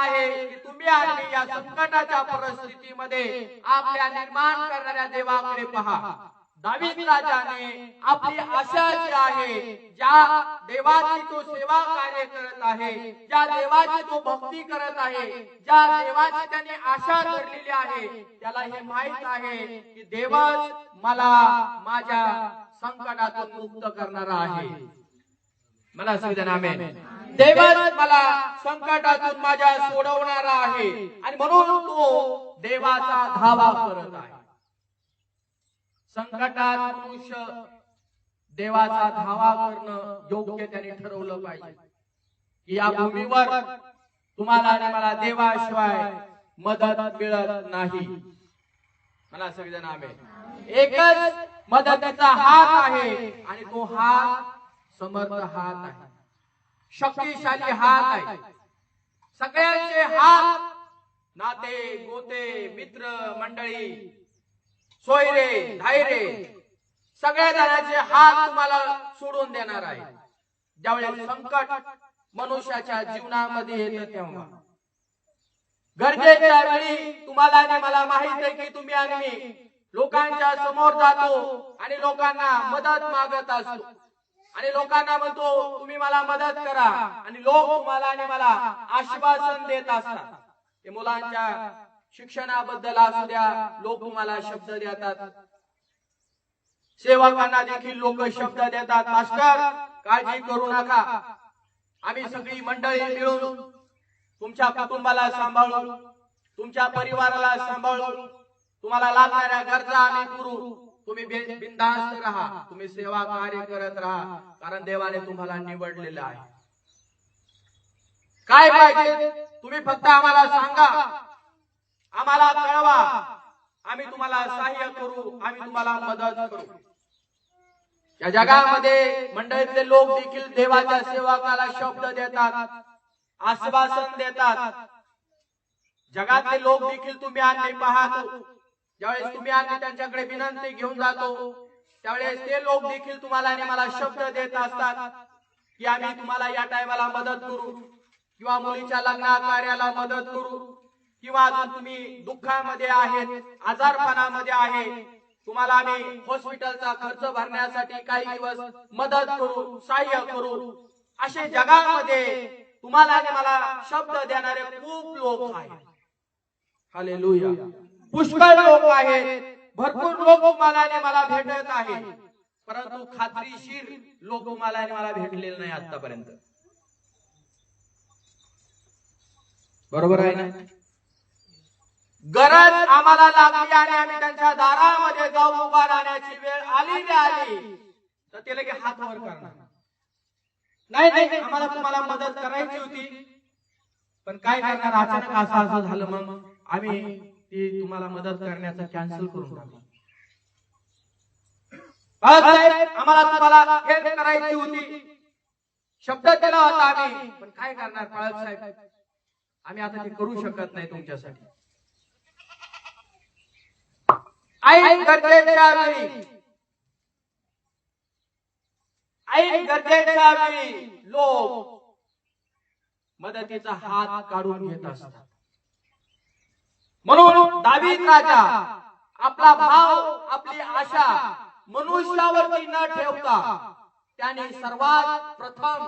आहे की तुम्ही आणि या संकटाच्या परिस्थितीमध्ये आपल्या निर्माण करणाऱ्या देवाकडे पहा। दावीद राजाने आपली आशा जी आहे, ज्या देवाची तो सेवा कार्य करत आहे, ज्या देवाची तो भक्ती करत आहे, ज्या देवाची त्याने आशा धरलेली आहे, त्याला हे माहित आहे की देवच मला माझ्या संकटातून मुक्त करणारा आहे। मला सगळ्यांना आमेन। देवच मला संकटातून माझ्या सोडवणारा आहे आणि म्हणून तो देवाचा धावा करत आहे। संकटात मनुष्य देवाचा धावा करणं योग्य त्याने ठरवलं पाहिजे की या भूमीवर तुम्हाला आणि मला देवाशिवाय मदत मिळत नाही। मला सगळेजण आमेन। एकच मदतीचा हात आहे आणि तो हात समर्थ हात आहे, शक्तिशाली हात आहे। सगळ्यांचे हात, नाते गोते मित्र मंडळी, सोयरे धायरे, सगळ्या जणांचे हात तुम्हाला सोडून देणार आहे। ज्यावेळेस संकट मनुष्याच्या जीवनामध्ये येतं तेव्हा गरजेच्या वेळी तुम्हाला आणि मला माहित आहे की तुम्ही आणि मी लोकांच्या समोर जातो आणि लोकांना मदत मागत असतो आणि लोकांना म्हणतो तुम्ही मला मदत करा, आणि लोक तुम्हाला आणि मला आश्वासन देत असतात। ते मुलांच्या शिक्षणाबद्दल असू द्या, लोक तुम्हाला शब्द देतात। सेवकांना देखील लोक शब्द देतात, मास्टर काळजी करू नका, आम्ही सगळी मंडळी मिळून तुमच्या कुटुंबाला सांभाळू, तुमच्या परिवाराला सांभाळू, तुम्हाला लागणाऱ्या गरजा आम्ही पुरवू, तुम्ही बिनधास्त राहा, तुम्ही सेवा कार्य करत राहा, कारण देवाने तुम्हाला निवडलेलं आहे। काय पाहिजे तुम्ही फक्त आम्हाला सांगा, आम्हाला कळवा, आम्ही तुम्हाला सहाय्य करू, आम्ही तुम्हाला मदत करू। या जगामध्ये मंडळीतले लोक देखील देवाच्या सेवकाला शब्द देतात, आश्वासन देतात। जगातले लोक देखील तुम्ही आणि पाहतो, ज्यावेळेस तुम्ही आणि त्यांच्याकडे विनंती घेऊन जातो त्यावेळेस ते लोक देखील तुम्हाला आणि मला शब्द देत असतात की आम्ही तुम्हाला या टायमाला मदत करू, किंवा मुलीच्या लग्न कार्याला मदत करू, किंवा तुम्ही दुःखामध्ये आहेत, आजारपणामध्ये आहे, तुम्हाला आम्ही हॉस्पिटलचा खर्च भरण्यासाठी काही दिवस मदत करू, सहाय्य करू। असे जगामध्ये तुम्हाला आणि मला शब्द देणारे खूप लोक आहेत। हालेलुया। पुष्कळ लोक आहेत, भरपूर लोक तुम्हाला आणि मला भेटत आहेत, परंतु खात्रीशीर लोक तुम्हाला आणि मला भेटलेले नाही आतापर्यंत। बरोबर आहे ना? गरज आम्हाला लागली आणि आम्ही त्यांच्या दारामध्ये जाऊन उभा राहण्याची वेळ आली तर ते लगेच हात वर करणार, नाही आम्हाला तुम्हाला मदत करायची होती, पण काय करणार, अचानक असं झालं, मग आम्ही ती तुम्हाला मदत करण्याचं कॅन्सल करून टाकलं। आम्हाला तुम्हाला हेल्प करायची होती, शब्द दिला होता आम्ही, पण काय करणार पाळक साहेब, आम्ही आता ते करू शकत नाही तुमच्यासाठी। ऐन गरजेच्या वेळी लोक मदतीचा हात काढून घेत असतात। म्हणून दावीद राजा आपला भाव, आपली आशा मनुष्यावरती न ठेवता त्याने सर्वात प्रथम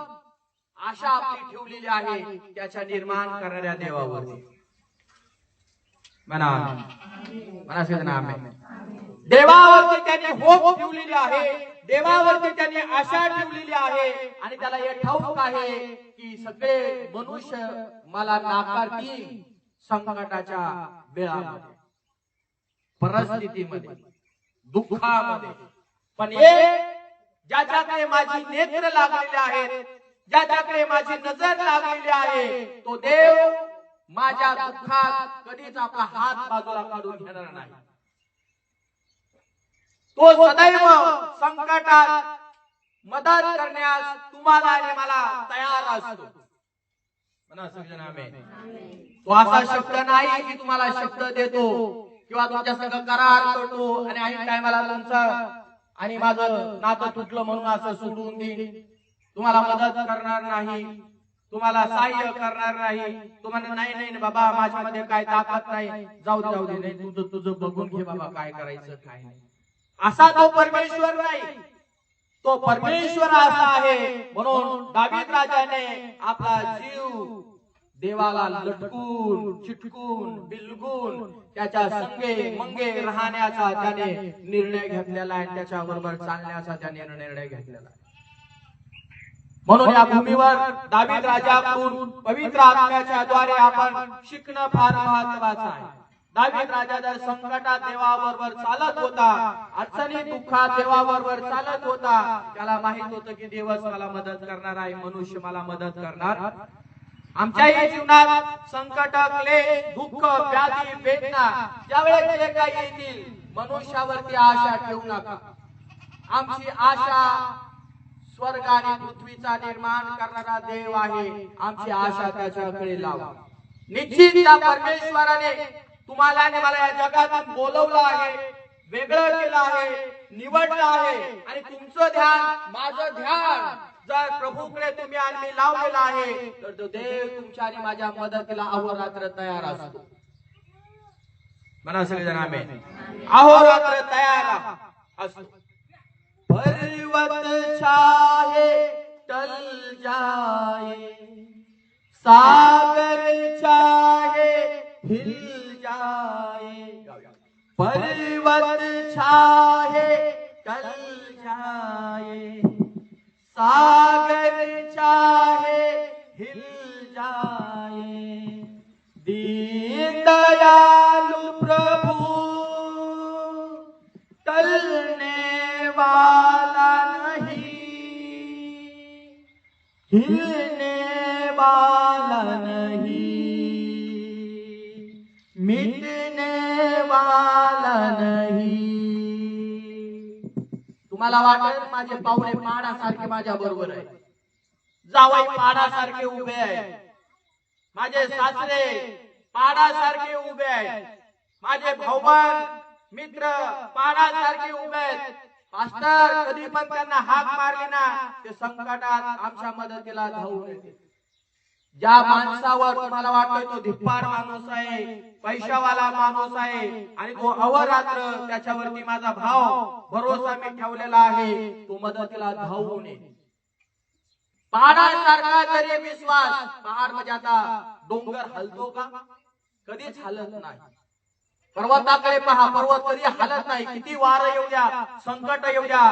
आशा आपली ठेवलेली आहे त्याच्या निर्माण करणाऱ्या देवावरती। म्हणा आमेन। देवावरती त्याने होप ठेवलेली आहे, देवावरती त्याने आशा ठेवलेली आहे, आणि त्याला हे ठाऊक आहे की सगळे मनुष्य मला नाकारतील संकटाच्या वेळामध्ये, परिस्थितीमध्ये, दुःखामध्ये, पण ज्याच्याकडे माझी नेत्र लागलेले आहेत, ज्याच्याकडे माझी नजर लागलेली आहे, तो देव माझ्या दुःखात कधीच आपला हात बाजूला काढून घेणार नाही। तो सदैव संकटात मदत करण्यास तुम्हाला आणि मला तयार असतो। म्हणा सगळ्यांना आमेन। तो असा शब्द नाही की तुम्हाला शब्द देतो किंवा तुमच्या संग करार करतो आणि ऐन टायमाला तुमचं आणि माझं नातं तुटलं म्हणून असं सोडून देईन, तुम्हाला मदत करणार नाही। तुम्हाला सहाय्य करणार नाही. तुम्हाला नाही नाही बाबा माझ्यामध्ये काय ताकद नाही, जाऊ दे जाऊ दे, नाही तुझं तुझं बघून घे बाबा काय करायचं काय नाही, असा तो परमेश्वर नाही. तो परमेश्वर असा आहे. म्हणून दावीद राजाने आपला जीव देवाला लटकून चिटकून बिलगून त्याच्या संगे मंगे राहण्याचा त्याने निर्णय घेतलेला आहे, त्याच्या बरोबर चालण्याचा त्याने निर्णय घेतलेला आहे. म्हणून या भूमीवर दावीद राजाकडून पवित्र आत्म्याच्या द्वारे आपण शिकणं फार महत्वाचं आहे. दावीद राजा जर संकटात देवाबरोबर चालत होता, अडचणी दुःखात देवाबरोबर चालत होता, त्याला माहित होतं की देवच मला मदत करणार आहे, मनुष्य मला मदत करणार. आमच्याही जीवनात संकट, क्लेश, दुःख, व्याधी, वेदना ज्यावेळेस जे काही येतील, मनुष्यावरती आशा ठेवू नका. आमची आशा स्वर्ग आणि पृथ्वीचा निर्माण करणारा देव आहे. आमची आशा त्याच्याकडे लावा. निश्चित त्या परमेश्वराने तुम्हाला आणि मला या जगातून बोलवलं आहे, वेगळं केलं आहे, निवडलं आहे. आणि तुमचं ध्यान, माझं ध्यान जर प्रभूकडे तुम्ही आणि मी लावलेलं आहे, तर तो देव तुमच्या आणि माझ्या मदतीला अहोरात्र तयार असतो. म्हणा सगळेजण आमेन. अहोरात्र तयार असतो. पर्वत चाहे टल जाए, सागर चाहे हिल जाए, पर्वत चाहे टल जाए, सागर चाहे हिल जाए, दीन दयालु प्रभु टलने वाला नहीं, हिलने वाला नहीं, मिटने वाला नहीं. तुम्हाला वाटेल माझे पावले पाडासारखे माझ्या बरोबर आहे, जावई पाडासारखे उभे आहेत, माझे सासरे पाडासारखे उभे आहेत, माझे भाऊबंद मित्र पाडासारखे उभे आहेत. पास्टर कधी पण त्यांना हाक मारली ना, ते संकटात आमच्या मदतीला धावून येते. ज्या माणसावर तुम्हाला वाटतं तो धिप्पाड माणूस आहे, पैशावाला माणूस आहे, आणि तो अहोरात्र त्याच्यावरती माझा भाव भरोसा मी ठेवलेला आहे, तो मदतीला धावून येते. पहाडासारखा जरी विश्वास, पहाड म्हणजे आता डोंगर हलतो का? कधीच हलत नाही. पर्वताकडे पहा, पर्वत कधी हलत नाही. किती वार येऊ द्या, संकट येऊ द्या,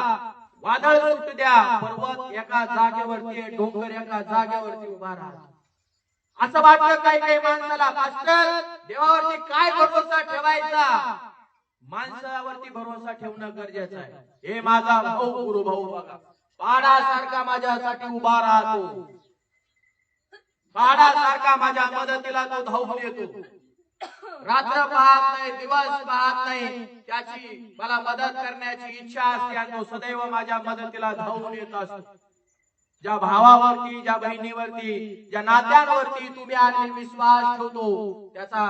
वादळ सुटू द्या, पर्वत एका जागेवरती, डोंगर एका जागेवरती उभा राहतो. असं वाटतं काही काही माणसाला, मास्टर देवावरती काय भरोसा ठेवायचा? माणसावरती भरोसा ठेवणं गरजेचं आहे. हे माझा भाऊ, गुरु भाऊ बघा, पहाडासारखा माझ्यासाठी उभा राहतो, पहाडासारखा माझ्या मदतीला तो धावून येतो. रात्र पाहत नाही, दिवस पाहत नाही, त्याची मला मदत करण्याची इच्छा असते आणि तो सदैव माझ्या मदतीला धावून येत असतो. ज्या भावावरती, ज्या बहिणीवरती, ज्या नात्यांवरती तुम्ही आणि विश्वास ठेवतो, त्याचा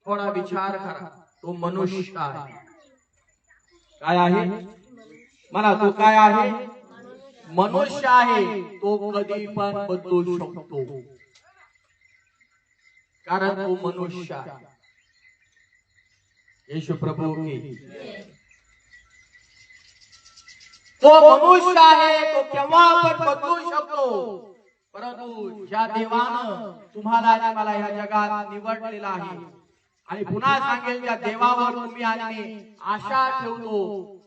थोडा विचार करा. तो मनुष्य आहे. काय आहे? मला तो काय आहे? मनुष्य आहे. तो कधी पण बदलू शकतो, कारण तो मनुष्य आहे. येशू प्रभू की तो मनुष्य आहे, तो केव्हा पण बदलू शकतो. परंतु ज्या देवानं तुम्हाला आणि मला या जगात निवडलेला आहे, आणि पुन्हा सांगेल त्या देवावर तुम्ही आणि आशा ठेवतो,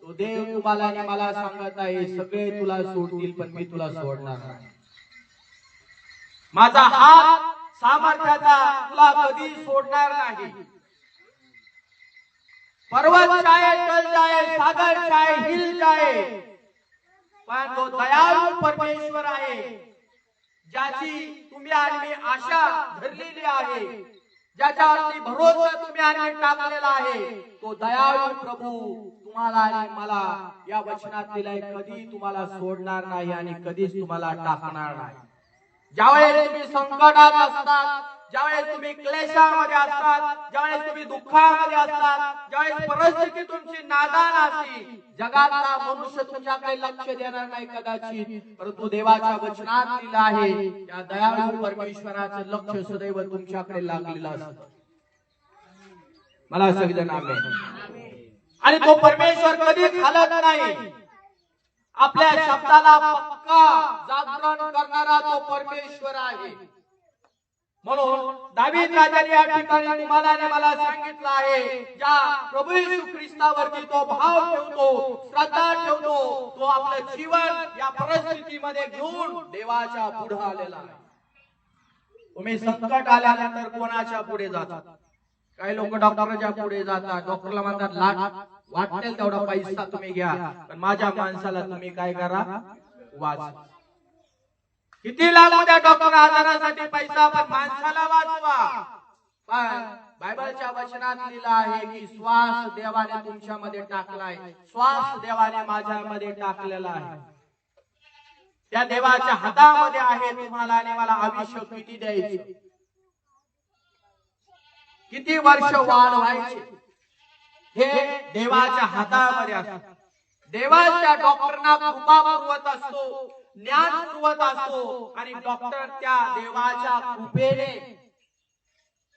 तो देव तुम्हाला आणि मला सांगत आहे, सगळे तुला सोडतील पण मी तुला सोडणार नाही. माझा हात सामर्थ्याचा तुला कधी सोडणार नाही. पर्वत चाहे टल जाए, सागर चाहे हिल जाए, पण तो दयाळू परमेश्वर आहे, ज्याची तुम्ही आणि आशा धरलेली आहे, ज्याच्यावरती भरोसा तुम्ही आणि टाकलेला आहे, तो दयाळू प्रभू तुम्हाला आणि मला या वचनात दिलाय, कधी तुम्हाला सोडणार नाही आणि कधीच तुम्हाला टाकणार नाही. ज्यावेळेस तुम्ही संकटात असतात, ज्यावेळेस तुम्ही क्लेशामध्ये असतात, ज्यावेळेस तुम्ही दुःखामध्ये असतात, ज्यावेळेस परिस्थिती तुमची नादान असते, जगातला मनुष्य तुमच्याकडे लक्ष देणार नाही कदाचित, परंतु देवाच्या वचनात लिहिलं आहे त्या दयाळू परमेश्वराचं लक्ष सदैव तुमच्याकडे लागलेलं असतं. मला सगळं आमेन. आणि तो परमेश्वर कधीच हालत नाही. आपल्या शब्दाला पक्का जागरण करणारा तो परमेश्वर आहे. म्हणून दावीद राजाने या ठिकाणी तुम्हाला आणि मला सांगितलं आहे, ज्या प्रभू येशू ख्रिस्तावरती तो भाव ठेवतो, श्रद्धा ठेवतो, तो आपलं जीवन या परिस्थितीमध्ये घेऊन देवाच्या पुढे आलेला आहे. तुम्ही संकट आल्यानंतर कोणाच्या पुढे जातात? काही लोक डॉक्टरच्या पुढे जातात. डॉक्टरला म्हणतात लाट वाटेल तेवढा पैसा तुम्ही घ्या, पण माझ्या माणसाला तुम्ही काय करा, वाचवा. किती लागू द्या डॉक्टर आजारासाठी पैसा, पण माणसाला वाचवा. पण बायबलच्या वचनात लिहिलं आहे की श्वास देवाने तुमच्यामध्ये टाकलाय, श्वास देवाने माझ्यामध्ये टाकलेला आहे. त्या देवाच्या हातामध्ये आहे तुम्हाला आणि मला आयुष्य किती द्यायचं, किती वर्ष वाढवायचे, हे देवाच्या हातामध्ये असतं. देवाच्या डॉक्टरना कृपा पुरवत असतो, ज्ञान पुरवत असतो, आणि डॉक्टर त्या देवाच्या कृपेने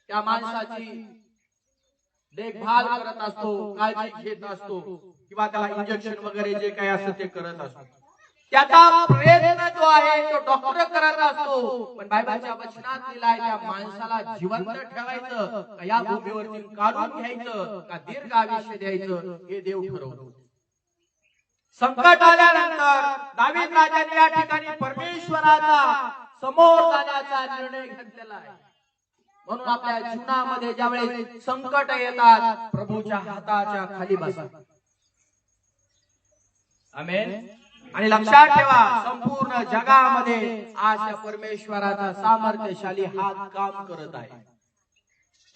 त्या माणसाची देखभाल करत असतो, काळजी घेत असतो, किंवा त्याला इंजेक्शन वगैरे जे काही असतं ते करत असतो. त्याचा प्रयत्न जो आहे तो डॉक्टर करत असतो. पण बायबलच्या वचनात लिहिलं आहे त्या माणसाला जिवंत ठेवायचं का या भूमीवरती काढून घ्यायचं का दीर्घ आयुष्य द्यायचं हे देव ठरवतो. संकट आल्यानंतर दावीद राजाने या ठिकाणी परमेश्वराचा समोर जाण्याचा निर्णय घेतलेला आहे. म्हणून आपल्या जीवनामध्ये ज्यावेळेस संकट येतात, प्रभूच्या हाताच्या खाली बसा. आमेन. आणि लक्षात ठेवा, संपूर्ण जगामध्ये आज या परमेश्वराचा सामर्थ्यशाली हात काम करत आहे.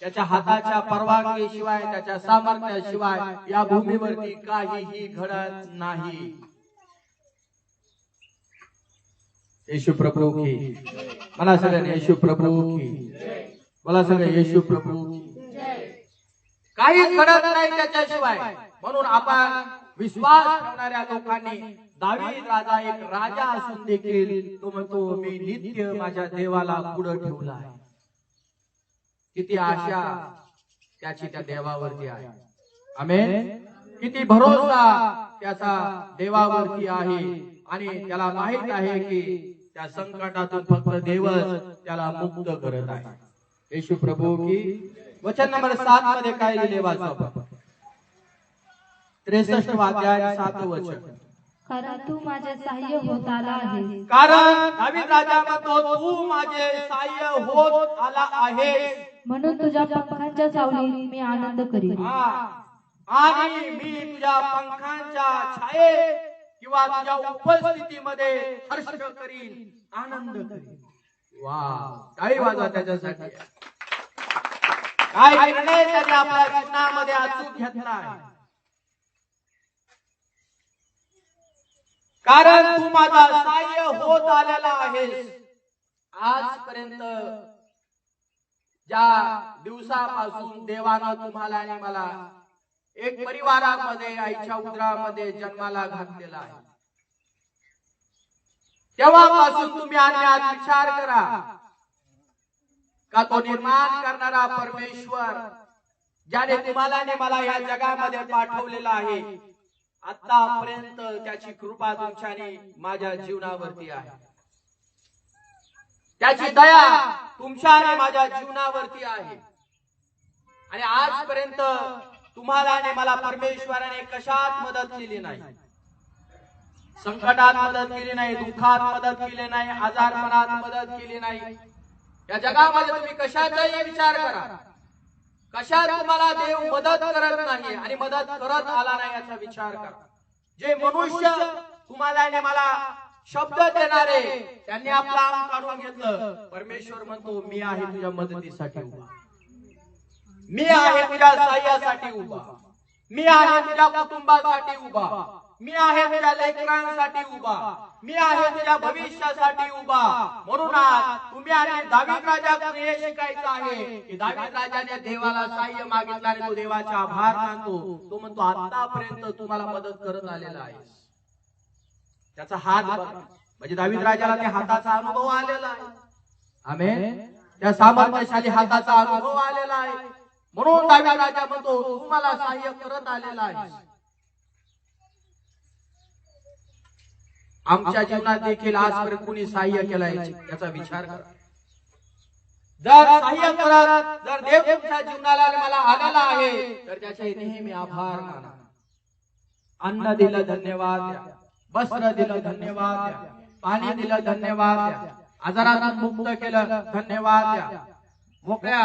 त्याच्या हाताच्या परवानगी शिवाय, त्याच्या सामर्थ्याशिवाय या भूमीवरती काहीही घडत नाही. येशू प्रभू की, मला सगळ्यांना येशू प्रभू की, मला सगळे येशू प्रभू की. काहीच घडत नाही त्याच्याशिवाय. म्हणून आपण विश्वास ठेवणाऱ्या लोकांनी, दावीद राजा एक राजा असून देखील तो म्हणतो मी नित्य माझ्या देवाला पुढे ठेवला आहे. किती आशा त्याची त्या देवावरती आहे. आमेन. किती भरोसा त्याचा देवावरती आहे, आणि त्याला माहित आहे की त्या संकटातून फक्त देवच त्याला मुक्त करत आहे. येशू प्रभू की. वचन नंबर 7 मध्ये काय लिहिले वाचा आपण. 63 अध्याय 7 वचन. कारण तू माझे सहाय्य होत आला आहे. कारण दावीद राजा म्हणतो तू माझे सहाय्य होत आला आहेस, म्हणून तुझ्या पंखांच्या सावलीत मी आनंद करीन. आणि मी तुझ्या पंखांच्या छायेत किंवा तुझ्या उपस्थितीमध्ये हर्ष करीन, आनंद करीन. वाह, टाळी वाजवा त्याच्यासाठी. काय निर्णय त्याने आपल्या जीवनामध्ये अचूक घेतला आहे. कारण तू माझा सहाय्य होत आलेला आहेस. आजपर्यंत ज्या दिवसापासून देवानं तुम्हाला आणि मला एक परिवारामध्ये आईच्या उदरामध्ये जन्माला घातलेला आहे, तेव्हापासून तुम्ही आणि आज विचार करा का तो निर्माण करणारा परमेश्वर ज्याने तुम्हाला आणि मला या जगामध्ये पाठवलेला आहे, आतापर्यंत त्याची कृपा तुमच्या आणि माझ्या जीवनावरती आहे. त्याची दया तुमच्या आणि माझ्या जीवनावरती आहे. आणि आजपर्यंत तुम्हाला आणि मला परमेश्वराने कशात मदत केली नाही. संकटात मदत केली नाही, दुःखात मदत केली नाही, आजारपणात मदत केली नाही. या जगामध्ये तुम्ही कशाचाही विचार करा, कशात तुम्हाला देव मदत करत नाही आणि मदत करत आला नाही याचा विचार करा. जे मनुष्य तुम्हाला आणि मला शब्द देणारे त्यांनी आपला अंग काढून घेतलं. परमेश्वर म्हणतो मी आहे तुझ्या मदतीसाठी उभा, मी आहे तुझ्या सहाय्यासाठी उभा, मी आहे तुझ्या कुटुंबासाठी उभा. मी आहे तुझ्या लेकरांसाठी उभा, मी आहे तुझ्या भविष्यासाठी उभा. म्हणून आज तुम्ही आणि दावीद राजाकडून हे शिकायचं आहे की दावीद राजाने देवाला सहाय्य मागितलं आणि तो देवाचे आभार मानतो. तो म्हणतो आतापर्यंत तुम्हाला मदत करत आलेला आहे. त्याचा हात बघा, म्हणजे दावीद राजाला त्या हाताचा अनुभव आलेला आहे. आमेन. त्या सामर्थ्यशाली हाताचा अनुभव आलेला आहे. म्हणून दावीद राजा म्हणतो तू मला सहाय्य करत आलेला आहे. आमच्या जीवनात देखील आजपर्यंत कुणी सहाय्य केलंय याचा विचार करा. जर सहाय्य करत जर देव तुमच्या जीवनाला मला आलेला आहे तर त्याचे नेहमी आभार माना. अन्न दिलं धन्यवाद द्या, वस्त्र दिलं धन्यवाद द्या, पाणी दिलं धन्यवाद द्या, आजारातून मुक्त केलं धन्यवाद द्या. मोकळ्या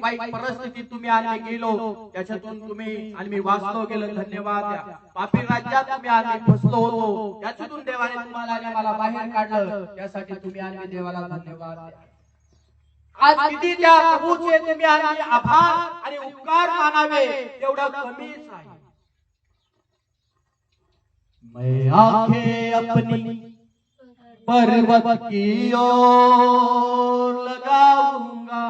वाईट परिस्थितीत तुम्ही आम्ही गेलो त्याच्यातून तुम्ही आणि मी वाचलो गेलं धन्यवाद द्या. पापी राज्यात तुम्ही आम्ही फसलो होतो त्याच्यातून देवाने तुम्हाला आणि मला बाहेर काढलं त्यासाठी तुम्ही आणि देवाला धन्यवाद द्या. आज किती त्या प्रभूचे तुम्ही आणि आभार आणि उपकार मानावे एवढं कमीच आहे. मैं आंखें अपनी पर्वत की ओर लगाऊंगा,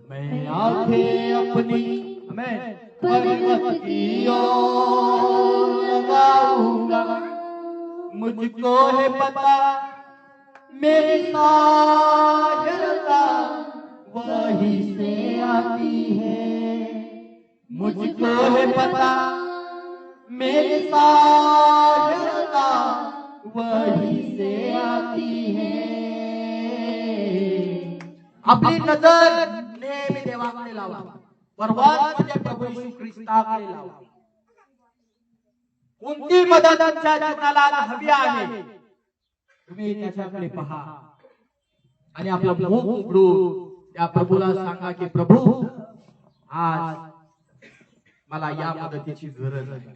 मैं आंखें अपनी मैं पर्वत की ओर लगाऊंगा. मुझको है पता मेरी सहायता वही से आती है. मुझको है पता मेरी सहायता वही से आती है. आपली नजर नेहमी देवाकडे लावा, पर्वत म्हणजे प्रभू येशू ख्रिस्ताकडे लावा. कोणती मदत तुमच्या जीवनाला हवी आहे तुम्ही त्याच्याकडे पहा आणि आपलं मुख उघडून त्या प्रभूला सांगा की प्रभू आज मला या मदतीची गरज आहे.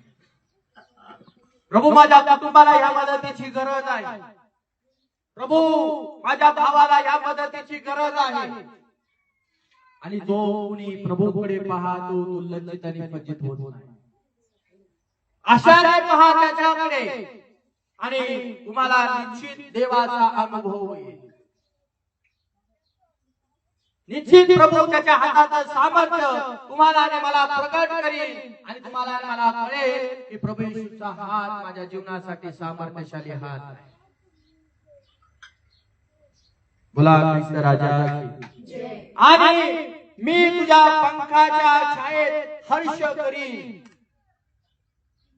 प्रभू माझ्या कुटुंबाला या मदतीची गरज आहे. प्रभू माझ्या भावाला या मदतीची गरज आहे. आणि जो कोणी प्रभूकडे पाहतो तो लज्जित आणि फजित होत नाही. आशाने पहा त्याच्याकडे आणि तुम्हाला निश्चित देवाचा अनुभव होईल. निश्चित प्रभू त्याच्या हाताचं सामर्थ्य तुम्हाला आणि मला प्रकट करेल आणि तुम्हाला आणि मला कळेल की प्रभू येशूचा हात माझ्या जीवनासाठी सामर्थ्यशाली हात आहे. बोला ख्रिस्त राजा की. आणि मी तुझ्या पंखाच्या छायेत हर्ष करीन.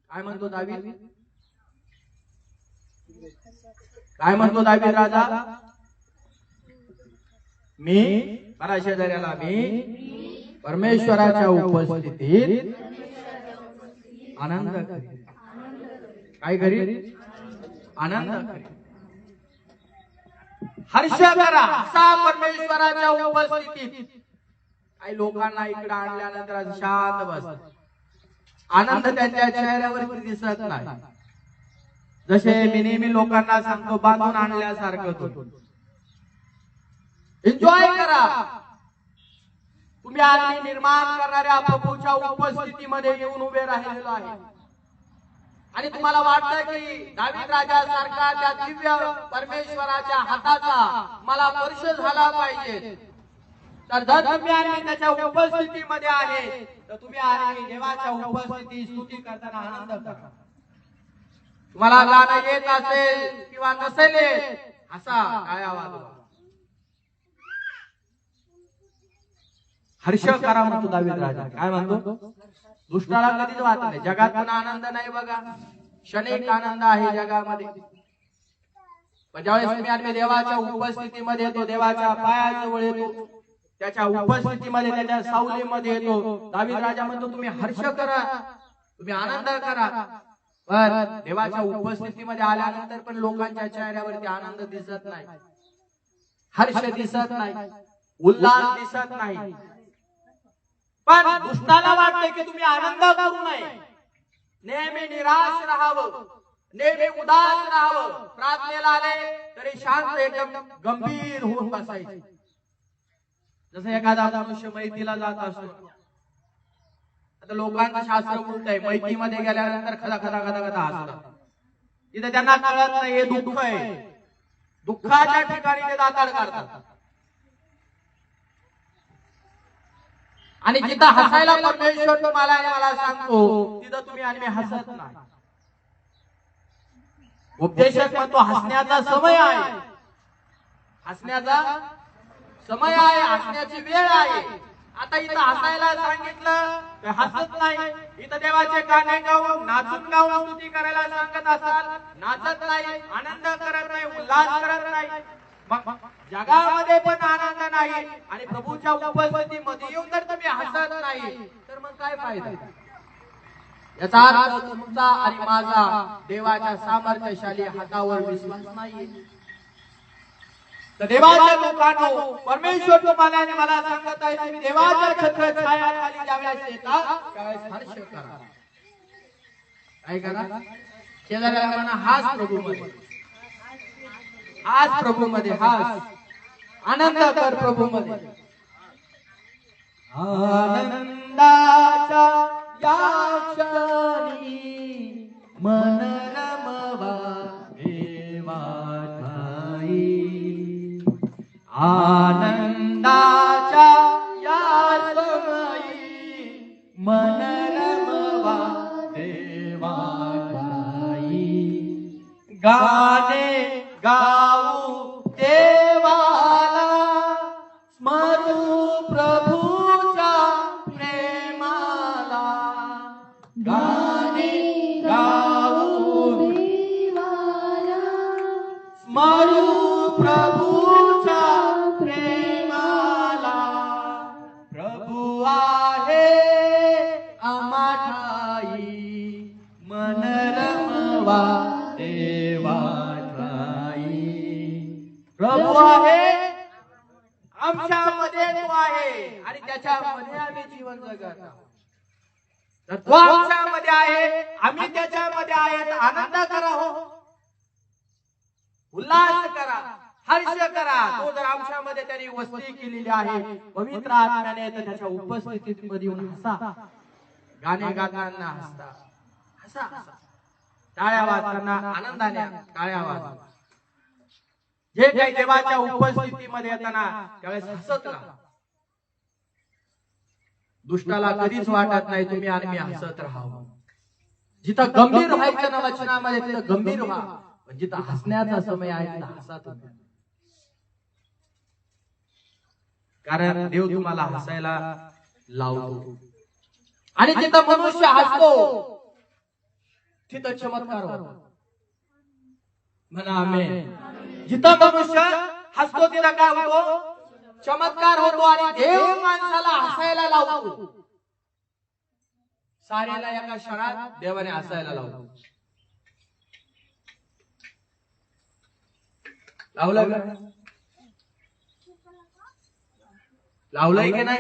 काय म्हणतो दावीद? काय म्हणतो दावीद राजा? मी मला शेजाऱ्याला मी परमेश्वराच्या उपस्थितीत आनंद करीन. काय करीन? आनंद करीन. हर्ष करा असा परमेश्वराच्या उपस्थितीत. काही लोकांना इकडे आणल्यानंतर शांत बसतात. आनंद त्यांच्या चेहऱ्यावर दिसत नाही. जसे मी नेहमी लोकांना सांगतो बांधून आणल्यासारखं तो एन्जॉय करा. तुम्ही आज निर्माण करणाऱ्या प्रभूच्या उपस्थितीमध्ये येऊन उभे राहिलेलो आहे आणि तुम्हाला वाटतं की दावीद राजा सारखा त्या दिव्य परमेश्वराच्या हाताचा मला स्पर्श झाला पाहिजे. तर जर तुम्ही आणि त्याच्या उपस्थितीमध्ये आहे तर तुम्ही आणि देवाच्या उपस्थितीत स्तुती करताना आनंद करा. तुम्हाला गाणं येत असेल किंवा नसेल असा टाळ्या वाजवा. हर्ष करा म्हणतो दावीद राजा. काय म्हणतो? दुष्टाला कधीच वाटत नाही. जगात पण आनंद नाही बघा, क्षणिक आनंद आहे जगामध्ये. पण ज्यावेळेस तुम्ही आणि देवाच्या उपस्थितीमध्ये येतो, देवाच्या पायाजवळ येतो, त्याच्या उपस्थितीमध्ये त्याच्या सावलीमध्ये येतो, दावीद राजा म्हणतो तुम्ही हर्ष करा, तुम्ही आनंद करा. पण देवाच्या उपस्थितीमध्ये आल्यानंतर पण लोकांच्या चेहऱ्यावरती आनंद दिसत नाही, हर्ष दिसत नाही, उल्हास दिसत नाही. पण दुष्टाला वाटते की तुम्ही आनंद करू नये, नेहमी निराश राहावं, नेहमी उदास राहावं. प्रार्थनेला आले तरी शांत एकदम गंभीर होऊन बसायचे. जसं एखादा मनुष्य मैतीला जात असतो, आता लोकांचं शास्त्र उलट आहे, मैतीमध्ये गेल्यानंतर खदा खदा खदा खदा हसतात. तिथे त्यांना कळत नाही हे दुःख आहे. दुःखाच्या ठिकाणी ते दाताड काढतात. आणि जिथं हसायला परमेश्वर तुम्हाला आणि मला सांगतो तिथं तुम्ही आणि मी हसत नाही. उपदेशक म्हणतो हसण्याचा समय आहे, हसण्याचा समय आहे, हसण्याची वेळ आहे. आता इथं हसायला सांगितलं तर हसत नाही. इथं देवाचे गाणे गाऊन नाचून गाऊन स्तुती करायला सांगत असाल, नाचत नाही, आनंद करत नाही, उल्हास करत नाही. मग जगामध्ये पण आनंद नाही आणि प्रभूच्या उपस्थितीमध्ये येऊन जर तुम्ही हसत नाही तर मग काय फायदा? याचा अर्थ तुमचा आणि माझा देवाच्या सामर्थ्यशाली हातावर विश्वास नाही. तर देवाच्या लोकांनो, परमेश्वर तुम्हाला आणि मला सांगत आहे तुम्ही देवाच्या छत्रछायाखाली ज्यावेळेस येता त्यावेळेस हर्ष करा. काय करा? शेजाऱ्याला म्हणा हास प्रभूमध्ये, हास प्रभूमध्ये, हास, आनंद कर प्रभूमध्ये. आनंदाच्या या क्षणी मन रमवा देवा ठाई. आनंदाच्या या समयी मन रमवा देवा ठाई. गाणे गाऊ देवाला, स्मरू प्रभूच्या प्रेमाला. गाणे गाऊ देवाला, स्मरू प्रभूच्या प्रेमाला. प्रभू आहे आम्हा ठाई, मन रमवा देवा ठाई. प्रभू आहे आमच्यामध्ये, तो आहे आणि त्याच्यामध्ये आम्ही जीवन जगत आहोत. तर तो आमच्यामध्ये आहे, आम्ही त्याच्यामध्ये आहे. तर आनंद करा, हो, उल्हास करा, हर्ष करा. तो जर आमच्यामध्ये त्यांनी वस्ती केलेली आहे पवित्र आत्म्याने, तर त्याच्या उपस्थितीमध्ये येऊन हसा. गाणे गाताना हसता, हसा हसा. टाळ्या वाजताना आनंदाने टाळ्या वाजवा. जे काही देवाच्या उपस्थितीमध्ये येताना त्यावेळेस हसत राहा. दुष्टाला कधीच वाटत नाही तुम्ही आणि मी हसत राहावं. जिथं गंभीर व्हायचं ना वचनामध्ये तिथं गंभीर व्हा, पण जिथं हसण्याचा समय आहे तिथं हसा तुम्ही. कारण देव तुम्हाला हसायला लावतो. आणि जिथं मनुष्य हसतो तिथं चमत्कार होतो. म्हणा आमेन. जिथं मनुष्य हसतो तिथं काय होतो? चमत्कार होतो. आणि देव माणसाला हसायला लावतो. सारेला एका क्षणात देवाने हसायला लावतो. लावलं का? लावलंय की नाही?